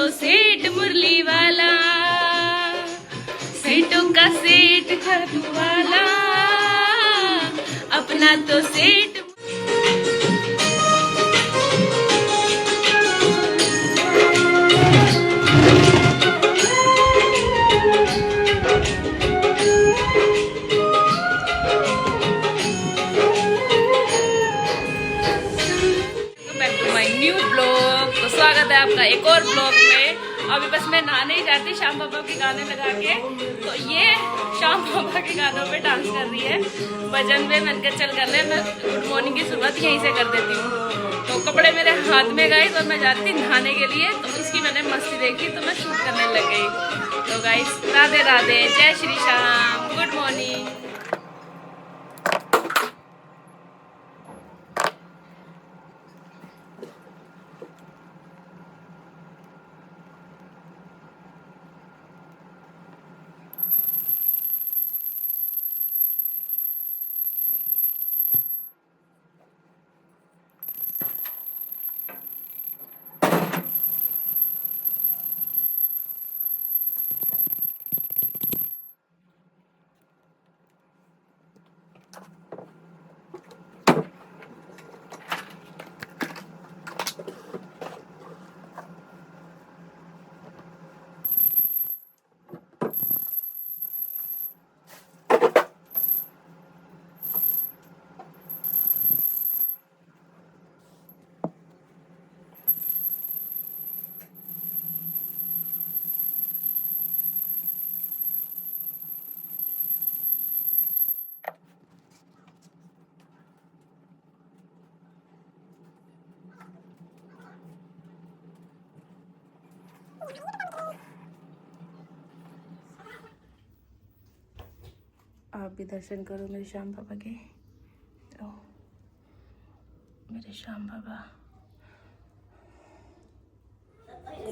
तो सेठ मुरली वाला, सेठों का सेठ खाटू वाला, अपना तो सेठ। स्वागत है आपका एक और ब्लॉग में। अभी बस मैं नहाने ही जाती श्याम बाबा के गाने लगा के, तो ये श्याम बाबा के गानों पे डांस कर रही है भजन पे। मैंने कहा चल कर ले, मैं गुड मॉर्निंग की शुरुआत यहीं से कर देती हूँ। तो कपड़े मेरे हाथ में गए तो मैं जाती थी नहाने के लिए, तो उसकी मैंने मस्ती देखी तो मैं शूट करने लग गई। तो गाइस राधे राधे, जय श्री श्याम, गुड मॉर्निंग। आप भी दर्शन करो मेरे श्याम बाबा के। तो मेरे श्याम बाबा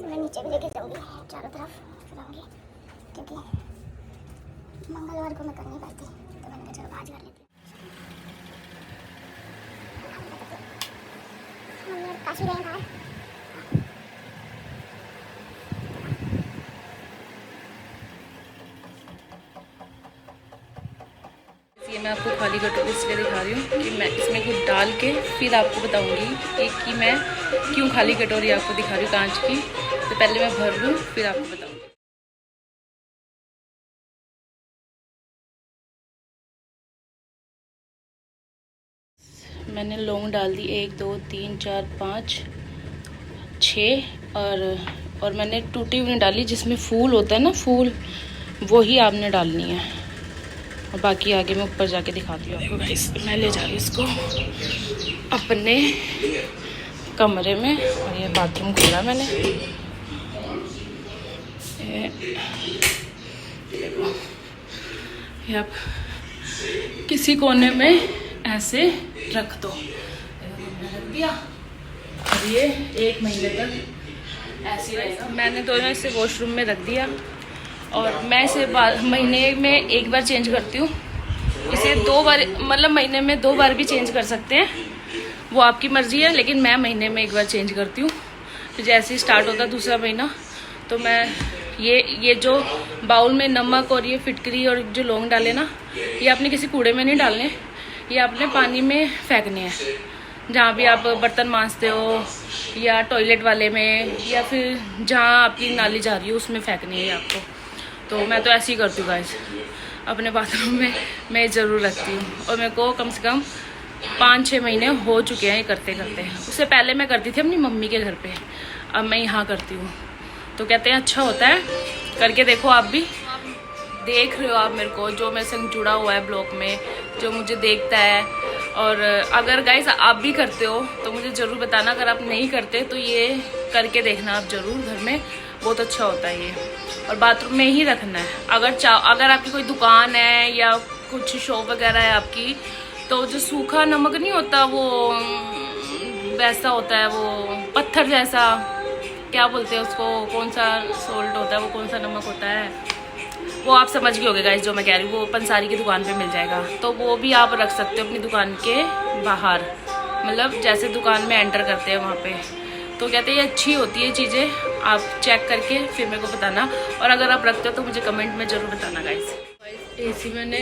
मैं नीचे भी लेके जाऊंगी, चारों तरफ चलाऊंगी, क्योंकि मंगलवार को मैं कर नहीं पाती, तो मैंने कहा चलो आज कर लेती हूँ। काशी गए बाहर। ये मैं आपको खाली कटोरी इसलिए दिखा रही हूँ कि मैं इसमें कुछ डाल के फिर आपको बताऊँगी कि मैं क्यों खाली कटोरी आपको दिखा रही हूँ कांच की। तो पहले मैं भर लूँ फिर आपको बताऊँगी। मैंने लौंग डाल दी 1 2 3 4 5 6 और मैंने टूटी हुई डाली, जिसमें फूल होता है ना, फूल वो ही आपने डालनी है। और बाकी आगे मैं ऊपर जाके दिखाती हूँ आपको। गाइस मैं ले जा रही हूँ इसको अपने कमरे में, और ये बाथरूम खोला मैंने। ये आप किसी कोने में ऐसे रख दो, रख दिया। और ये 1 महीने तक ऐसे रहेगा। मैंने दोनों इसे वॉशरूम में रख दिया, और मैं इसे महीने में 1 बार चेंज करती हूँ। इसे 2 बार, मतलब महीने में 2 बार भी चेंज कर सकते हैं, वो आपकी मर्ज़ी है, लेकिन मैं महीने में 1 बार चेंज करती हूँ। तो जैसे ही स्टार्ट होता दूसरा महीना, तो मैं ये जो बाउल में नमक और ये फिटकरी और जो लौंग डाले ना, ये आपने किसी कूड़े में नहीं डालने, ये आपने पानी में फेंकने हैं। जहाँ भी आप बर्तन मांजते हो, या टॉयलेट वाले में, या फिर जहाँ आपकी नाली जा रही हो उसमें फेंकनी है आपको। तो मैं तो ऐसे ही करती हूँ गाइस, अपने बाथरूम में मैं ज़रूर रखती हूँ। और मेरे को कम से कम 5-6 महीने हो चुके हैं ये करते करते। उससे पहले मैं करती थी अपनी मम्मी के घर पे, अब मैं यहाँ करती हूँ। तो कहते हैं अच्छा होता है, करके देखो आप भी। देख रहे हो आप मेरे को, जो मेरे संग जुड़ा हुआ है ब्लॉग में, जो मुझे देखता है। और अगर गाइस आप भी करते हो तो मुझे ज़रूर बताना। अगर आप नहीं करते तो ये करके देखना आप ज़रूर घर में, बहुत अच्छा होता है ये। और बाथरूम में ही रखना है। अगर आपकी कोई दुकान है या कुछ शॉप वगैरह है आपकी, तो जो सूखा नमक नहीं होता, वो वैसा होता है, वो पत्थर जैसा, क्या बोलते हैं उसको, कौन सा सोल्ट होता है, वो कौन सा नमक होता है, वो आप समझ गए होगे गाइस जो मैं कह रही हूँ। वो पंसारी की दुकान पे मिल जाएगा, तो वो भी आप रख सकते हो अपनी दुकान के बाहर, मतलब जैसे दुकान में एंटर करते हैं वहाँ पे, तो कहते हैं ये अच्छी होती है चीज़ें, आप चेक करके फिर मेरे को बताना, और अगर आप रखते हो तो मुझे कमेंट में ज़रूर बताना गाइस। एसी मैंने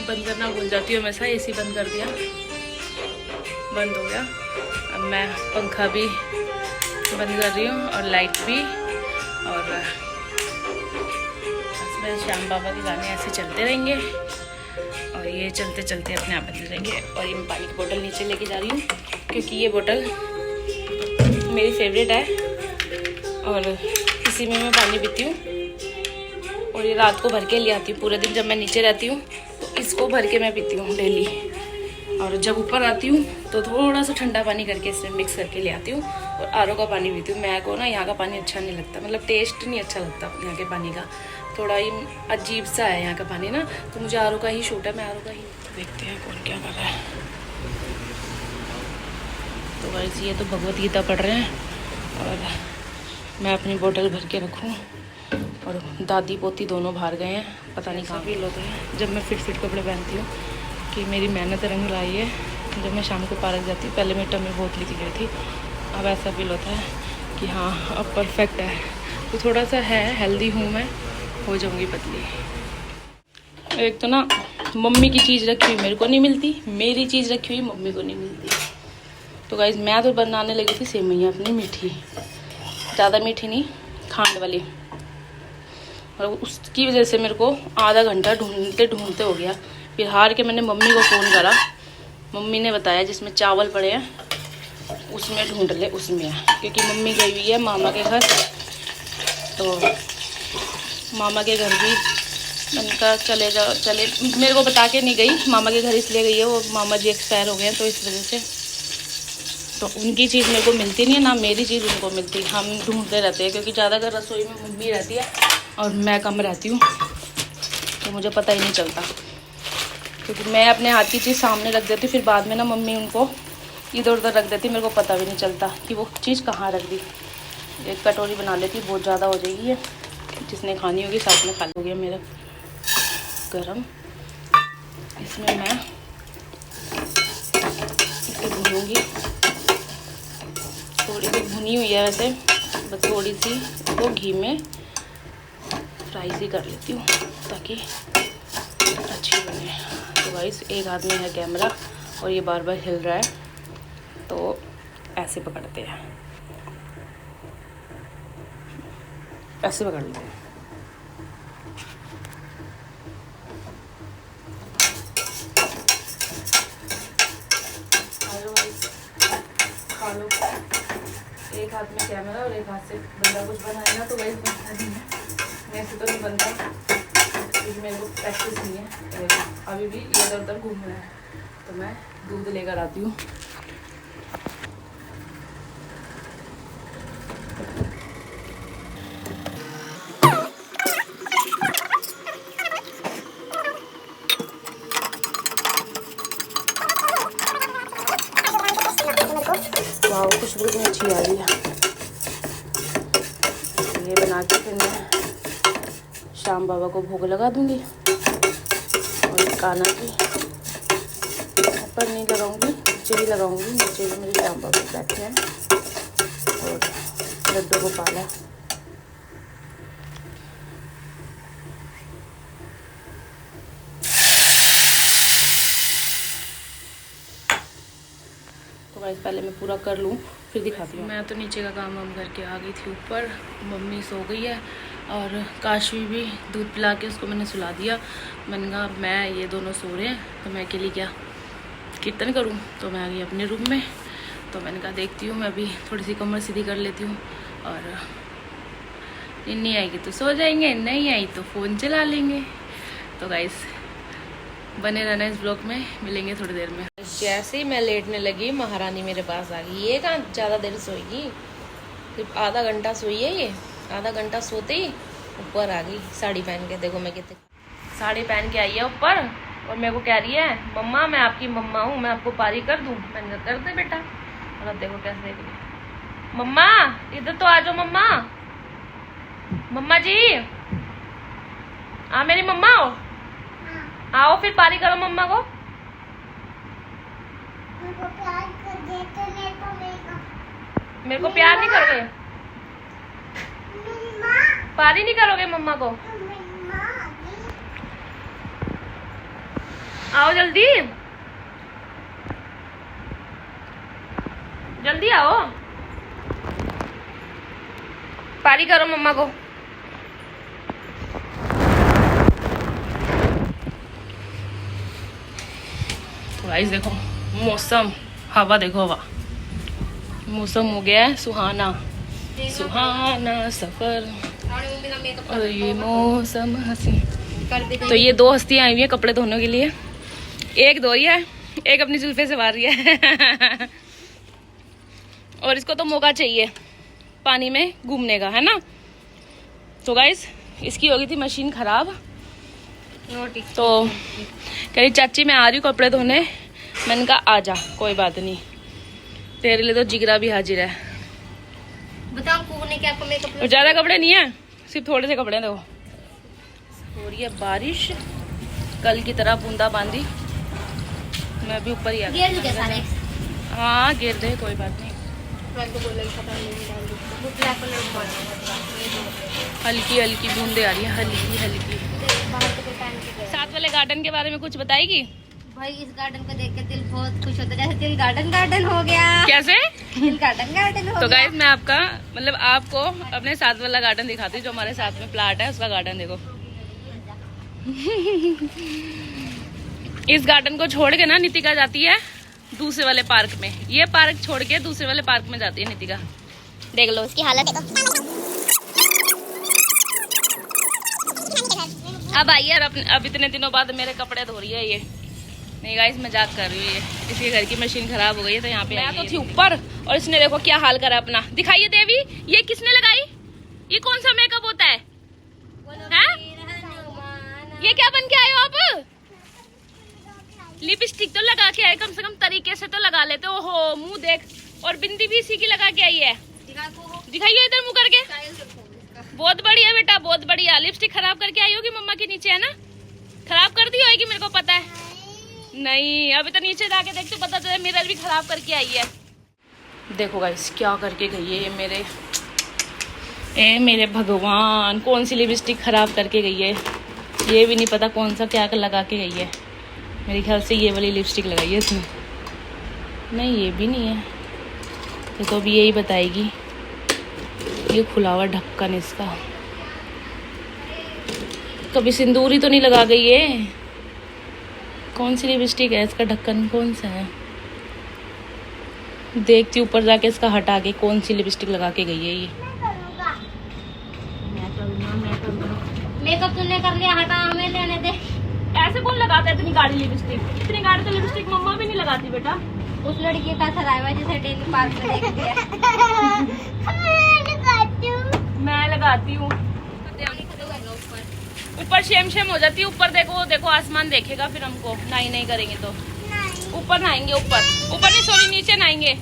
बंद करना भूल जाती हूँ हमेशा, एसी बंद कर दिया, बंद हो गया। अब मैं पंखा भी बंद कर रही हूँ और लाइट भी, और बस श्याम बाबा के गाने ऐसे चलते रहेंगे और ये चलते चलते अपने आप बंद रहेंगे। और ये मैं पानी की बोतल नीचे लेके जा रही हूँ क्योंकि ये बोतल मेरी फेवरेट है और इसी में मैं पानी पीती हूँ। और ये रात को भर के ले आती हूँ, पूरे दिन जब मैं नीचे रहती हूँ तो इसको भर के मैं पीती हूँ डेली, और जब ऊपर आती हूँ तो थोड़ा सा ठंडा पानी करके इसमें मिक्स करके ले आती हूँ और आरओ का पानी पीती हूँ। मैं को ना यहाँ का पानी अच्छा नहीं लगता, मतलब टेस्ट नहीं अच्छा लगता यहाँ के पानी का, थोड़ा ही अजीब सा है यहाँ का पानी ना, तो मुझे आरओ का ही शूट है, मैं आरओ का ही। देखते हैं कौन क्या कर रहा है। तो वैसे ये तो भगवत गीता पढ़ रहे हैं और मैं अपनी बोतल भर के रखूँ, और दादी पोती दोनों बाहर गए हैं, पता नहीं कहाँ फील होता है जब मैं फिट कपड़े पहनती हूँ कि मेरी मेहनत रंग लाई है। जब मैं शाम को पार्क जाती हूँ, पहले मेरी टम्मी बहुत लिखी गई थी, अब ऐसा फील होता है कि हाँ अब परफेक्ट है, तो थोड़ा सा है हेल्दी हूँ मैं, हो जाऊँगी पतली। एक तो ना मम्मी की चीज़ रखी हुई मेरे को नहीं मिलती, मेरी चीज़ रखी हुई मम्मी को नहीं मिलती। तो गाइस मैं तो बनाने लगी थी सेवइयाँ अपनी मीठी, ज़्यादा मीठी नहीं, खांड वाली, और उसकी वजह से मेरे को आधा घंटा ढूंढते हो गया। फिर हार के मैंने मम्मी को फ़ोन करा, मम्मी ने बताया जिसमें चावल पड़े हैं उसमें ढूंढ ले, उसमें है, क्योंकि मम्मी गई हुई है मामा के घर, तो मामा के घर भी मैंने कहा चले जाओ, चले, मेरे को बता के नहीं गई, मामा के घर इसलिए गई है, वो मामा जी एक्सपायर हो गए हैं तो इस वजह से, तो उनकी चीज़ मेरे को मिलती नहीं है ना मेरी चीज़ उनको मिलती, हम ढूंढते रहते हैं क्योंकि ज़्यादातर रसोई में मम्मी रहती है और मैं कम रहती हूँ, तो मुझे पता ही नहीं चलता, क्योंकि मैं अपने हाथ की चीज़ सामने रख देती हूँ, फिर बाद में ना मम्मी उनको इधर उधर रख देती, मेरे को पता भी नहीं चलता कि वो चीज़ कहाँ रख दी। एक कटोरी बना लेती, बहुत ज़्यादा हो जाएगी है, जिसने खानी होगी साथ में खा लोगे। मेरा गरम, इसमें मैं इसे भूनूँगी, थोड़ी सी भुनी हुई है वैसे, बस थोड़ी सी इसको घी में फ्राई सी कर लेती हूँ ताकि अच्छी बने। तो गाइस एक हाथ में है कैमरा और ये बार बार हिल रहा है, तो ऐसे पकड़ते हैं, ऐसे पकड़ लेते हैं। खा लो, एक हाथ में कैमरा और एक हाथ से बंदा कुछ बनाएगा तो वही बनता नहीं है, मेरे से तो नहीं बनता क्योंकि मेरे को प्रैक्टिस नहीं है। अभी भी इधर उधर घूम रहा है, तो मैं दूध लेकर आती हूँ। वाह खुशबू इतनी अच्छी आ रही है। ये बना के फिर मैं श्याम बाबा को भोग लगा दूंगी, और काना की ऊपर नहीं लगाऊंगी, नीचे भी लगाऊंगी, नीचे भी मेरे श्याम बाबा बैठे हैं और लड्डू गोपाल है। तो गाइस पहले मैं पूरा कर लूँ फिर दिखाती हूँ। मैं तो नीचे का काम वाम करके आ गई थी ऊपर, मम्मी सो गई है और काशवी भी दूध पिला के उसको मैंने सुला दिया। मैंने कहा मैं ये दोनों सो रहे हैं तो मैं अकेली क्या कीर्तन करूँ, तो मैं आ गई अपने रूम में। तो मैंने कहा देखती हूँ मैं अभी थोड़ी सी कमर सीधी कर लेती हूँ, और नहीं आएगी तो सो जाएंगे, नहीं आई तो फ़ोन चला लेंगे। तो गाइस बने रहना इस ब्लॉग में, मिलेंगे थोड़ी देर में। जैसे ही मैं लेटने लगी महारानी मेरे पास आ गई। ये कहाँ ज़्यादा देर सोएगी, सिर्फ आधा घंटा सोई है ये, आधा घंटा सोते ही ऊपर आ गई साड़ी पहन के। देखो मैं कितने साड़ी पहन के आई है ऊपर, और मेरे को कह रही है मम्मा मैं आपकी मम्मा हूँ, मैं आपको पारी कर दूँ। मैंने कर दे बेटा। और अब देखो कैसे देख रही, मम्मा इधर तो आ जाओ, मम्मा मम्मा जी मेरी मम्मा हो, आओ फिर पारी करो मम्मा को। मेरे को प्यार नहीं करोगे? पारी नहीं करोगे मम्मा को? आओ जल्दी, जल्दी आओ, पारी करो मम्मा को। तो गाइस देखो मौसम, हवा देखो, हवा, मौसम हो गया है सुहाना, सुहाना सफर और ये मौसम हंसी। तो ये दो हस्तियां आई हुई है कपड़े धोने के लिए, एक धो रही है, एक अपनी जुल्फे से मार रही है और इसको तो मौका चाहिए पानी में घूमने का, है ना। तो गाइस इसकी हो गई थी मशीन खराब, तो कह रही चाची मैं आ रही हूँ कपड़े धोने। मैंने कहा आ जा, कोई बात नहीं, तेरे लिए तो जिगरा भी हाजिर है। बताओ कूदने के आपको मेकअप ज्यादा कपड़े नहीं है, सिर्फ थोड़े से कपड़े। देखो हो रही है बारिश, कल की तरह बूंदा बांदी। मैं भी ऊपर ही आ गिर गए सारे। हाँ गिर दे, कोई बात नहीं। हल्की हल्की बूंदे आ रही है, हल्की हल्की। साथ वाले गार्डन के बारे में कुछ बताएगी? भाई इस गार्डन को देख के दिल बहुत खुश होता है, जैसे दिल गार्डन गार्डन हो गया। कैसे? दिल गार्डन गार्डन हो तो गया। गाइस मैं आपका मतलब आपको अपने साथ वाला गार्डन दिखाती हूँ, जो हमारे साथ में प्लाट है उसका गार्डन देखो। इस गार्डन को छोड़ के ना नितिका जाती है दूसरे वाले पार्क में, ये पार्क छोड़ के दूसरे वाले पार्क में जाती है नितिका। देख लो इसकी हालत देखो। अब आई है, अब इतने दिनों बाद मेरे कपड़े धो रही है ये। नहीं गाइस मजाक कर रही हूँ, ये इसके घर की मशीन खराब हो गई है तो यहाँ पे मैं तो थी ऊपर और इसने देखो क्या हाल करा अपना। दिखाइए देवी, ये किसने लगाई? ये कौन सा मेकअप होता है? ये क्या बन के आए हो आप? लिपस्टिक तो लगा के आए, कम से कम तरीके से तो लगा लेते। ओहो मुंह देख, और बिंदी भी इसी की लगा के आई है। दिखाइए इधर मुंह करके। बहुत बढ़िया बेटा, बहुत बढ़िया। लिपस्टिक खराब करके आई होगी मम्मा के नीचे, है ना? खराब कर दी होगी, मेरे को पता है। नहीं अभी तो नीचे जाके देख तो पता चले, मिरर भी खराब करके आई है। देखो गाइस क्या करके गई है ये मेरे भगवान, कौन सी लिपस्टिक खराब करके गई है। ये भी नहीं पता कौन सा क्या लगा के गई है। मेरे ख्याल से ये वाली लिपस्टिक लगाई है इसने। नहीं ये भी नहीं है, तो अभी यही बताएगी। ये खुला हुआ ढक्कन इसका, कभी सिंदूर ही तो नहीं लगा गई है। कौन सी लिपस्टिक है, इसका ढक्कन कौन सा है? देखती ऊपर जाके इसका हटा के कौन सी लिपस्टिक लगा के गई है ये। मेकअप तूने कर लिया, हटा, हमें लेने दे। ऐसे कौन लगाता है इतनी गाढ़ी लिपस्टिक? इतनी गाढ़ी तो लिपस्टिक मम्मा भी नहीं लगाती बेटा। उस लड़की का सराय हुआ जिसे डेली पार्क में देख लिया। मैं लगाती हूँ, ऊपर शेम शेम हो जाती है। ऊपर देखो, देखो आसमान देखेगा फिर हमको। नहीं करेंगे तो ऊपर नहाएंगे, ऊपर नहीं सॉरी नीचे नहाएंगे,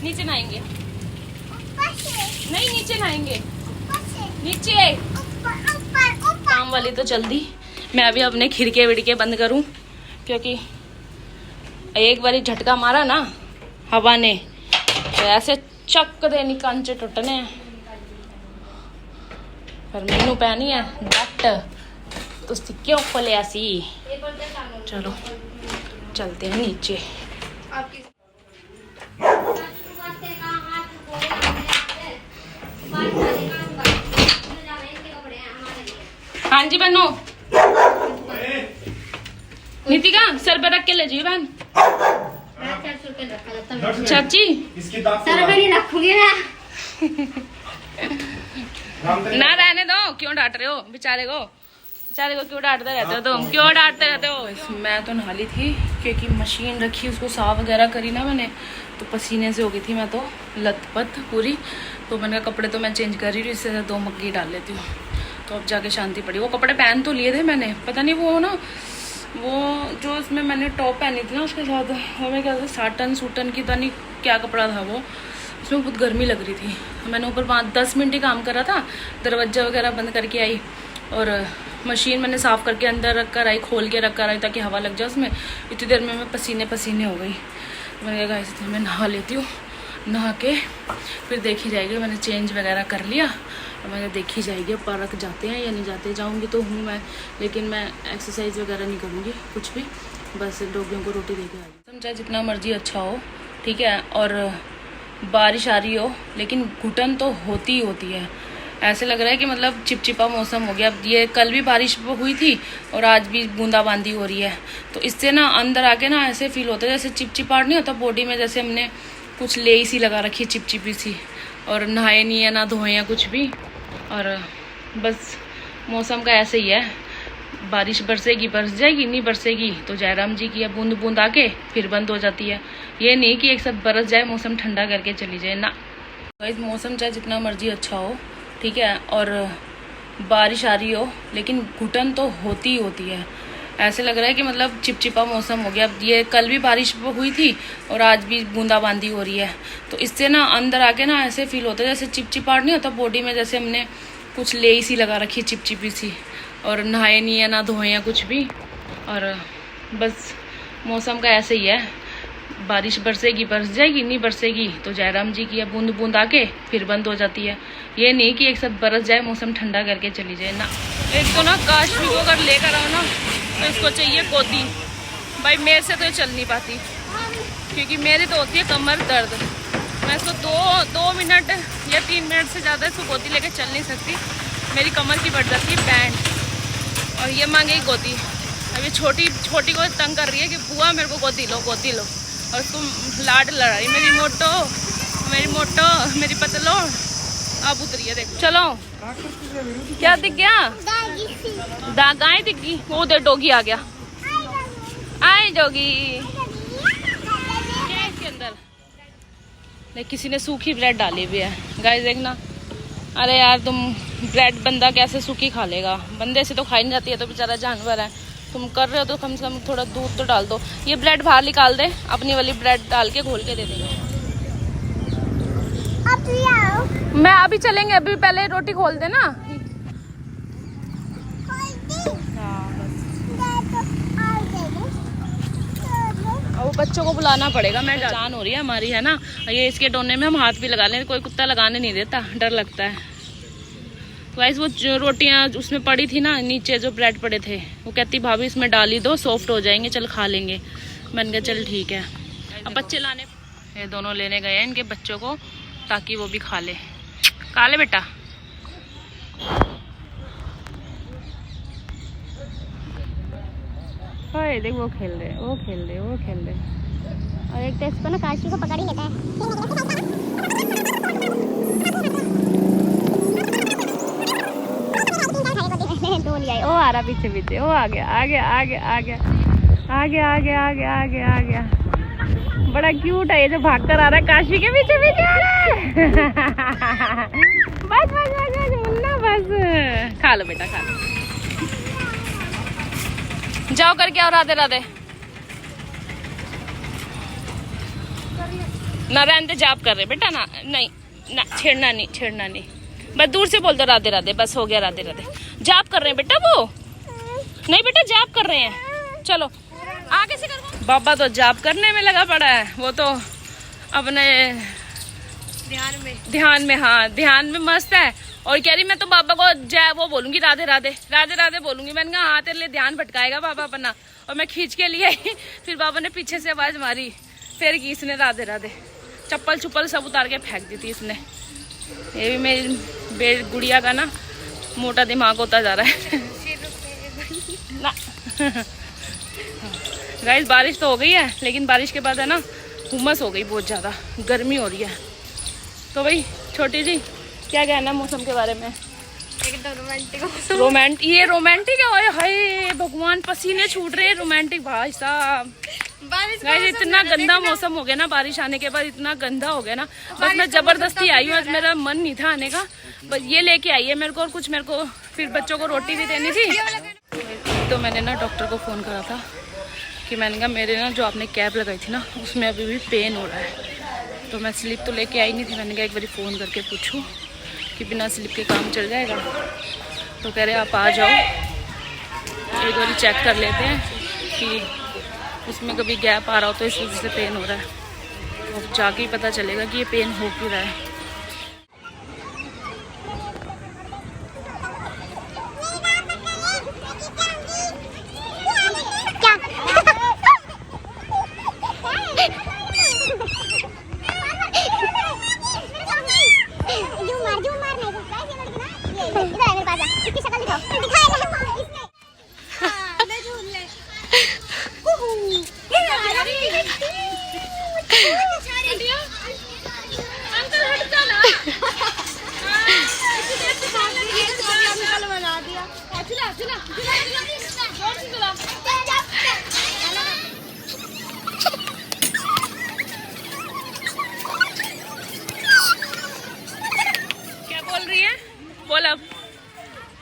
नीचे नहाएंगे। नहीं नीचे नहाएंगे, नीचे। काम वाली तो जल्दी, मैं अभी अपने खिड़के विड़के बंद करूं, क्योंकि एक बारी झटका मारा ना हवा ने तो ऐसे चक दे कांचे टूटने हैं। पर मैनू पैनी है डट, तो क्यों खोले ऐसी। चलो चलते हैं नीचे। हाँ जी बनो, नीतिका सर पे रख के ले जी बहन। चाची सर पे नहीं रखूंगी ना, रहने दो। क्यों डांट रहे हो बेचारे को क्यों डांटते रहते हो तुम? क्यों डांटते रहते हो? मैं तो नहा ली थी क्योंकि मशीन रखी, उसको साफ वगैरह करी ना मैंने, तो पसीने से हो गई थी मैं तो लथपथ पूरी। तो मैंने कपड़े तो मैं चेंज कर रही हूँ, इससे 2 मग्गी डाल लेती हूँ। तो अब जाके शांति पड़ी। वो कपड़े पहन तो लिए थे मैंने, पता नहीं वो ना वो जो उसमें मैंने टॉप पहनी थी ना उसके साथ, वो मैं क्या साटन सूटन की, पता नहीं क्या कपड़ा था वो, उसमें बहुत गर्मी लग रही थी। मैंने ऊपर 5-10 मिनट ही काम करा था, दरवाजा वगैरह बंद करके आई और मशीन मैंने साफ़ करके अंदर रख कर आई, खोल के रख कर आई ताकि हवा लग जाए उसमें। इतनी देर में मैं पसीने हो गई। मैंने कहा इसलिए मैं नहा लेती हूँ, नहा के फिर देखी जाएगी। मैंने चेंज वगैरह कर लिया और मैंने देखी जाएगी पार्क जाते हैं या नहीं जाते। जाऊंगी तो हूँ मैं, लेकिन मैं एक्सरसाइज वगैरह नहीं करूँगी कुछ भी, बस डॉगियों को रोटी दे के आ जाऊँ। चाहे जितना मर्जी अच्छा हो, ठीक है, और बारिश आ रही हो, लेकिन घुटन तो होती ही होती है। ऐसे लग रहा है कि मतलब चिपचिपा मौसम हो गया। अब ये कल भी बारिश हुई थी और आज भी बूंदाबांदी हो रही है, तो इससे ना अंदर आके ना ऐसे फील होता है जैसे चिपचिपाहट नहीं होता बॉडी में, जैसे हमने कुछ लेई सी लगा रखी है चिपचिपी सी, और नहाए नहीं है ना धोए हैं कुछ भी। और बस मौसम का ऐसे ही है, बारिश बरसेगी बरस जाएगी, नहीं बरसेगी तो जयराम जी की है बूंद बूंद आके फिर बंद हो जाती है। ये नहीं कि एक साथ बरस जाए मौसम ठंडा करके चली जाए ना। मौसम चाहे जितना मर्जी अच्छा हो, ठीक है, और बारिश आ रही हो, लेकिन घुटन तो होती ही होती है। ऐसे लग रहा है कि मतलब चिपचिपा मौसम हो गया। अब ये कल भी बारिश हुई थी और आज भी बूंदाबांदी हो रही है, तो इससे ना अंदर आके ना ऐसे फील होता है जैसे चिपचिपाहट नहीं होता बॉडी में, जैसे हमने कुछ लेई सी लगा रखी है चिपचिपी सी, और नहाए नहीं है ना धोए हैं कुछ भी। और बस मौसम का ऐसे ही है, बारिश बरसेगी बरस जाएगी, नहीं बरसेगी तो जयराम जी की है बूंद बूंद आके फिर बंद हो जाती है। ये नहीं कि एक साथ बरस जाए मौसम ठंडा करके चली जाए ना। एक तो ना काश्मी को अगर लेकर आओ ना तो इसको चाहिए गोदी। भाई मेरे से तो ये चल नहीं पाती, क्योंकि मेरी तो होती है कमर दर्द। मैं इसको दो मिनट या 3 मिनट से ज़्यादा इसको गोदी लेकर चल नहीं सकती, मेरी कमर की बढ़ जाती है बैंड। और ये मांगे गोदी। अभी छोटी को तंग कर रही है कि बुआ मेरे को गोदी लो गोदी लो, और उसको लाड लड़ाई, मेरी मोटो मेरी पतलो। अब उतरी है देखो। चलो क्या दिख गया? गाय दिख गई। वो उधर डॉगी आ गया। आए डॉगी क्या इसके अंदर? नहीं, किसी ने सूखी ब्रेड डाली हुई है गाइस, देखना। अरे यार तुम ब्रेड बंदा कैसे सूखी खा लेगा? बंदे से तो खाई नहीं जाती है, तो बेचारा जानवर है। तुम कर रहे हो तो कम से कम थोड़ा दूध तो डाल दो। ये ब्रेड बाहर निकाल दे, अपनी वाली ब्रेड डाल के घोल के दे देंगे। मैं अभी चलेंगे, अभी पहले रोटी खोल दे ना। वो बच्चों को बुलाना पड़ेगा, मैं जान हो रही है हमारी, है ना। ये इसके डोने में हम हाथ भी लगा लें, कोई कुत्ता लगाने नहीं देता, डर लगता है। गाइस वो जो रोटियां उसमें पड़ी थी ना नीचे, जो ब्रेड पड़े थे, वो कहती भाभी इसमें डाल ही दो, सॉफ्ट हो जाएंगे, चल खा लेंगे। मैंने कहा चल ठीक है। अब बच्चे लाने, ये दोनों लेने गए हैं इनके बच्चों को, ताकि वो भी खा ले। खा ले बेटा। हाय देख वो खेल रहे, वो खेल रहे। और एक तो इसको ना काशी को पकड़ ही लेता है। वो आ रहा पीछे, वो आ गया। बड़ा क्यूट है ये जो भाग कर आ रहा है, काशी के पीछे आ रहा है। बस मुन्ना बस। खा लो बेटा, खा लो। जाओ करके आओ। राधे राधे। ना रहने जाप कर रहे बेटा, ना नहीं ना, छेड़ना नहीं। बस दूर से बोल दो राधे राधे, बस हो गया राधे राधे। जाप कर रहे हैं बेटा, वो नहीं बेटा जाप कर रहे हैं। चलो आगे से करो। बाबा तो जाप करने में लगा पड़ा है, वो तो अपने ध्यान में मस्त है। और कह रही मैं तो बाबा को जय वो बोलूंगी, राधे राधे बोलूंगी। मैंने कहा हाँ तेरे लिए ध्यान भटकाएगा बाबा अपना, और मैं खींच के लिए फिर बाबा ने पीछे से आवाज मारी, फिर की इसने राधे राधे। चप्पल सब उतार के फेंक दी थी इसने। ये भी मेरी गुड़िया का ना मोटा दिमाग होता जा रहा है ना। गाइस बारिश तो हो गई है, लेकिन बारिश के बाद है ना हुमस हो गई, बहुत ज़्यादा गर्मी हो रही है। तो भाई छोटी जी क्या कहना मौसम के बारे में? एकदम रोमांटिक है। हाय भगवान, पसीने छूट रहे हैं। रोमांटिक भाई साहब, गाइस इतना गंदा मौसम हो गया ना, बारिश आने के बाद इतना गंदा हो गया ना। बस मैं जबरदस्ती आई हूँ, आज मेरा मन नहीं था आने का, बस ये लेके आई है मेरे को। और कुछ मेरे को फिर बच्चों को रोटी भी देनी थी। तो मैंने ना डॉक्टर को फ़ोन करा था कि मैंने कहा मेरे ना जो आपने कैब लगाई थी ना उसमें अभी भी पेन हो रहा है। तो मैं स्लिप तो लेके आई नहीं थी, मैंने कहा एक बार फ़ोन करके पूछूं कि बिना स्लिप के काम चल जाएगा। तो कह रहे आप आ जाओ, एक बार चेक कर लेते हैं कि उसमें कभी गैप आ रहा हो तो इस वजह से पेन हो रहा है। अब जाके ही पता चलेगा कि ये पेन हो क्यों रहा है।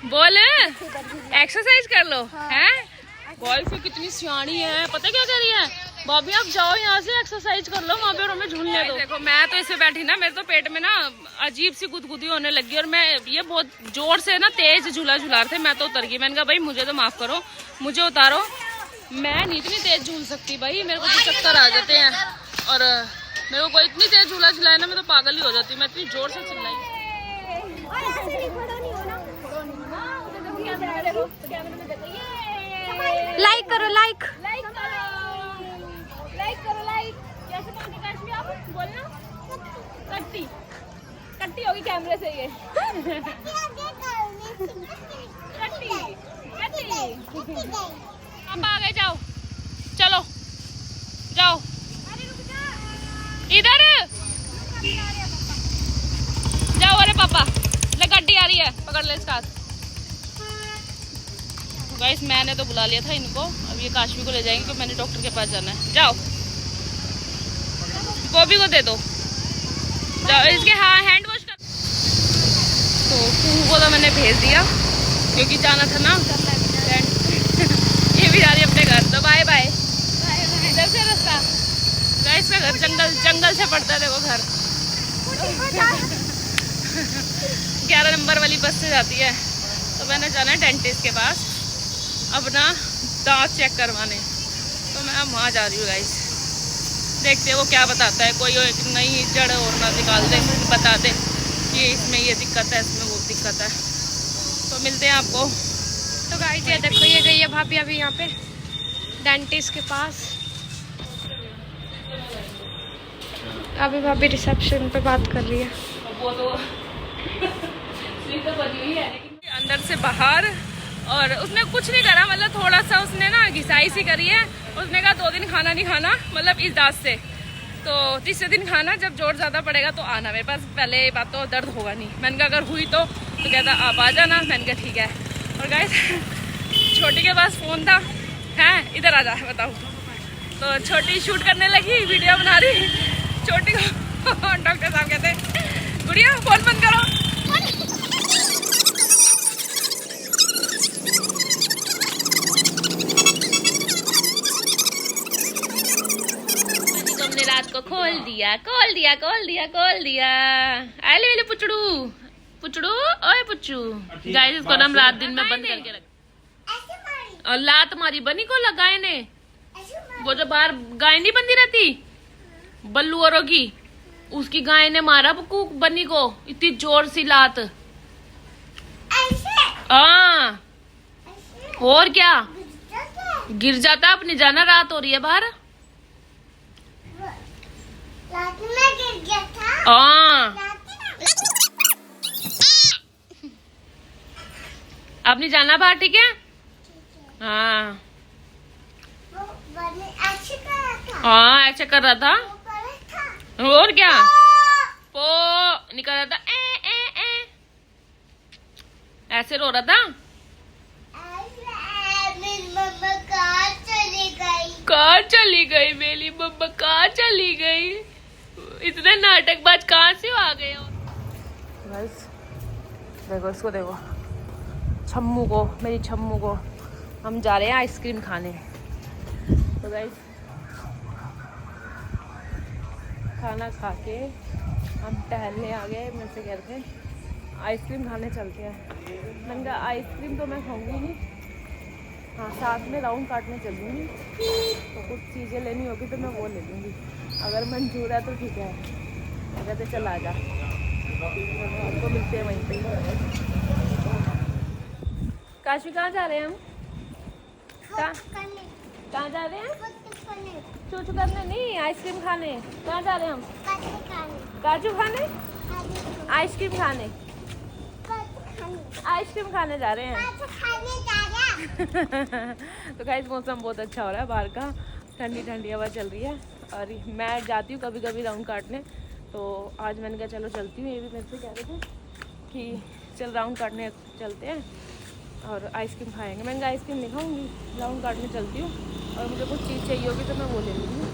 बोल एक्सरसाइज कर लो। हैं गर्ल्स कितनी सियाणी है, पता क्या कह रही है? भाभी आप जाओ यहाँ से एक्सरसाइज कर लो, वहाँ पे और हमें झूलने दो। देखो मैं तो इसे बैठी ना, मेरे तो पेट में ना अजीब सी गुदगुदी होने लगी और मैं ये बहुत जोर से ना तेज झूला झूला रहे थे, मैं तो उतर गई। मैंने कहा भाई मुझे तो माफ करो, मुझे उतारो, मैं नहीं इतनी तेज झूल सकती भाई, मेरे को तो चक्कर आ जाते हैं। और मेरे को कोई इतनी तेज झूला झुलाए ना, मैं तो पागल ही हो जाती, मैं इतनी जोर से चिल्लाई। लाइक करो, लाइक करो, लाइक। कैसे काशमी आप बोलना, कट्टी कट्टी होगी कैमरे से ये। कट्टी कट्टी आप आगे जाओ, चलो जाओ इधर जाओ। अरे पापा ले गड्डी आ रही है, पकड़ ले इसका। गाइस मैंने तो बुला लिया था इनको, अब ये काशवी को ले जाएंगे क्योंकि मैंने डॉक्टर के पास जाना है। जाओ बॉबी को दे दो, जाओ इसके हाँ हैंड वॉश कर। तो कुहू को तो मैंने भेज दिया क्योंकि जाना था ना। ये भी जा रही है अपने घर, तो बाय बाय। इधर से रास्ता गाइस का घर जंगल से पड़ता है, देखो घर 11 नंबर वाली बस से जाती है। तो मैंने जाना है डेंटिस्ट के पास अपना दांत चेक करवाने, तो मैं अब वहाँ जा रही हूँ गाइस। देखते हैं वो क्या बताता है, कोई एक नई जड़ और ना निकाल दे, बता दे कि इसमें ये दिक्कत है, इसमें वो दिक्कत है। तो मिलते हैं आपको। तो गाइस ये देखो, ये गई है भाभी अभी यहाँ पे डेंटिस्ट के पास। अभी भाभी रिसेप्शन पे बात कर रही है। वो तो बनी हुई है लेकिन अंदर से बाहर, और उसने कुछ नहीं करा, मतलब थोड़ा सा उसने ना घिसाई सी करी है। उसने कहा 2 दिन खाना नहीं खाना, मतलब इस दांत से, तो तीसरे दिन खाना, जब जोर ज़्यादा पड़ेगा तो आना मेरे पास। पहले ये बात तो दर्द होगा नहीं, मैंने कहा अगर हुई तो कहता आप आ जाना। मैंने कहा ठीक है। और गाइस छोटी के पास फ़ोन था, हैं इधर आ जा बताओ। तो छोटी शूट करने लगी, वीडियो बना रही। छोटी को डॉक्टर साहब कहते गुड़िया फ़ोन बंद करो। रात को खोल दिया। आले वाले पुचड़ू पुचड़ू, ओए पुच्चू। गाइस इसको ना हम रात दिन में बंद करके रख। और लात मारी बनी को लगाए ने, वो जो बाहर गाय नहीं बंदी रहती बल्लू औरों की, उसकी गाय ने मारा कुक बनी को इतनी जोर सी लात। हाँ और क्या, गिर जाता। अपनी जाना रात हो रही है बाहर। रात में गिर गया था। हाँ अब नहीं जाना बाहर, ठीक है? हाँ ऐसे कर रहा था। हाँ ऐसे कर रहा था। और क्या पो निकल रहा था, ए। ऐसे रो रहा था। मेरी मम्मा कहाँ चली गई? कहाँ चली गई मेरी मम्मा, कहाँ चली गई? इतने नाटकबाज कहाँ से आ गए? गाइस देखो इसको, देखो छम्मू को, मेरी छम्मू को। हम जा रहे हैं आइसक्रीम खाने। तो गाइस खाना खा के हम टहलने आ गए। मेरे से कह रहे थे आइसक्रीम खाने चलते हैं। मैंने कहा आइसक्रीम तो मैं खाऊंगी नहीं, हाँ साथ में राउंड काटने चल दूँगी, तो कुछ चीज़ें लेनी होगी तो मैं वो ले लूँगी। अगर मंजूर है तो ठीक है, अगर तो चल आ जा, आपको मिलते हैं वहीं पे। काशी कहाँ जा रहे हैं हम? कहाँ जा रहे हैं? चूचू करने नहीं, आइसक्रीम खाने। कहाँ जा रहे हैं हम? काजू खाने, आइसक्रीम खाने, आइसक्रीम खाने जा रहे हैं। तो गाइस मौसम बहुत अच्छा हो रहा है बाहर का, ठंडी ठंडी हवा चल रही है। और मैं जाती हूँ कभी कभी राउंड काटने, तो आज मैंने कहा चलो चलती हूँ। ये भी मेरे से कह रहे थे कि चल राउंड काटने चलते हैं और आइसक्रीम खाएंगे। मैंने कहा आइसक्रीम नहीं खाऊंगी, राउंड काटने चलती हूँ, और मुझे कुछ चीज़ चाहिए होगी तो मैं वो ले लूँगी।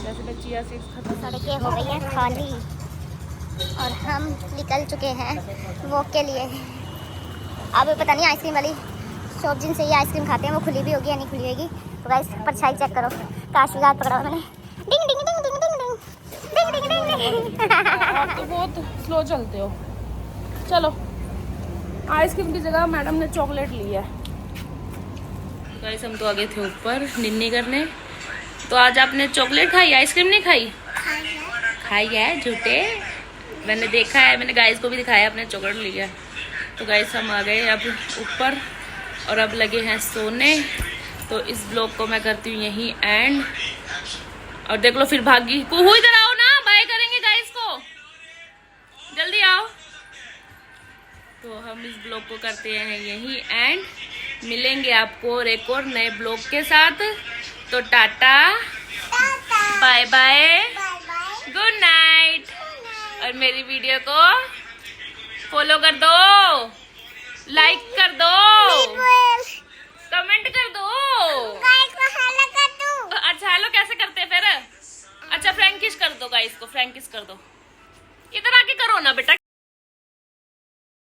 जैसे मैं चिया सीड्स खत्म। सड़कें हो गई हैं खाली और हम निकल चुके हैं वॉक के लिए। अब पता नहीं आइसक्रीम वाली शॉप जिनसे ये आइसक्रीम खाते हैं वो खुली भी होगी या नहीं खुली होगी। तो गाइस परछाई चेक करो, काशी घाट पकड़ा मैंने। डिंग डिंग डिंग डिंग डिंग डिंग डिंग डिंग डिंग। आप तो बहुत स्लो चलते हो। चलो, आइसक्रीम की जगह मैडम ने चॉकलेट ली है। गाइस हम तो आ गए थे ऊपर निन्नी करने। तो आज आपने चॉकलेट खाई, आइसक्रीम नहीं खाई? खाई है झूठे, मैंने देखा है, मैंने गाइस को भी दिखाया, आपने चॉकलेट लिया। तो गाइस हम आ गए अब ऊपर और अब लगे हैं सोने। तो इस ब्लॉग को मैं करती हूँ यहीं एंड। और देख लो फिर भागी कुहू, इधर आओ ना, बाय करेंगे गाइस को, जल्दी आओ। तो हम इस ब्लॉग को करते हैं यहीं एंड, मिलेंगे आपको एक और नए ब्लॉग के साथ। तो tata, bye bye, good night. और मेरी वीडियो को फॉलो कर दो, लाइक कर दो, कमेंट कर दो। अच्छा हेलो कैसे करते हैं फिर? अच्छा फ्रैंक किस कर दो गाइस को, फ्रैंक किस कर दो, इधर आके करो ना बेटा।